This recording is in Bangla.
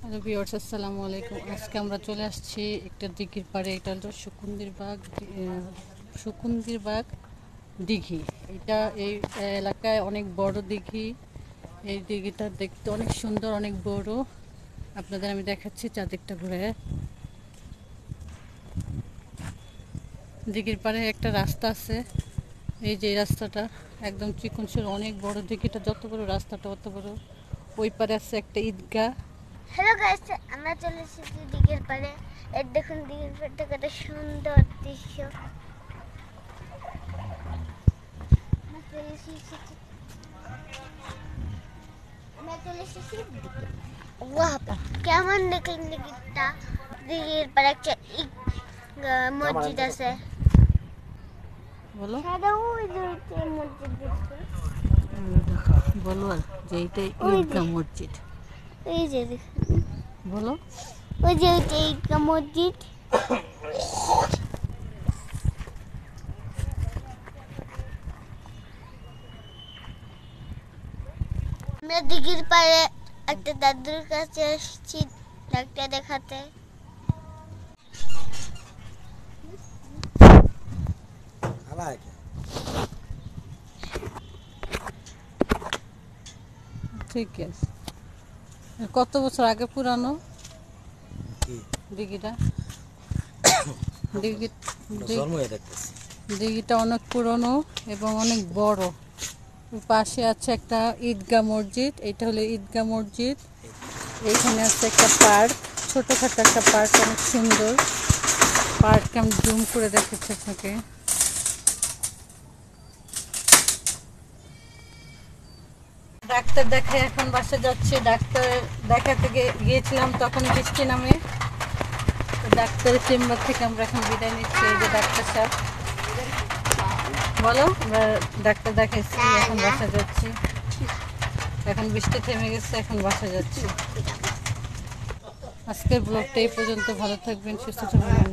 হ্যালো ভিউয়ার্স, আসসালামু আলাইকুম। আজকে আমরা চলে আসছি একটা দিঘির পাড়ে। এটা হলো সুকুন্দির বাগ দিঘি। এটা এই এলাকায় অনেক বড় দিঘি। এই দিঘিটা দেখতে অনেক সুন্দর, অনেক বড়। আপনাদের আমি দেখাচ্ছি চারদিকটা ঘুরে। দিঘির পাড়ে একটা রাস্তা আছে। এই যে রাস্তাটা একদম চিকন অনেক বড়। দিঘিটা যত বড়, রাস্তাটা অত বড়। ওই পারে আছে একটা ঈদগাহ। হ্যালো গাইস, আমরা চলে এসেছি দিঘির পাড়ে। এর দেখুন দিঘির পাড়টা কত সুন্দর দৃশ্য। কেমন দেখলেন দিঘিটা? দিঘির পাড়ে একটা মসজিদ আছে। বলো মসজিদ বলো আর যে এইটাই ঈদগাহ মসজিদ। এই যে বলো ওই যে ঈদগাহ মসজিদ। আমরা দিঘির পাড়ে একটা দাদুর কাছে এসেছি ডাক্তার দেখাতে। ঠিক আছে। কত বছর আগে পুরানো দিঘিটা? দিঘিটা অনেক পুরনো এবং অনেক বড়। পাশে আছে একটা ঈদগাহ মসজিদ। এটা হলো ঈদগাহ মসজিদ। এইখানে আছে একটা পার্ক, ছোটখাটো একটা পার্ক, অনেক সুন্দর পার্ক। আমি জুম করে দেখাচ্ছি আপনাকে। ডাক্তার দেখায় এখন বাসা যাচ্ছে। ডাক্তার দেখাতে গিয়েছিলাম, তখন বৃষ্টি নামে। ডাক্তারের চেম্বার থেকে আমরা এখন বিদায় নিচ্ছি। এই যে ডাক্তার সাহেব, বলো। আমরা ডাক্তার দেখাইছি, এখন বাসা যাচ্ছি। এখন বৃষ্টি থেমে গেছে, এখন বাসা যাচ্ছি। আজকের ব্লগটা এই পর্যন্ত। ভালো থাকবেন, সুস্থ থাকবেন।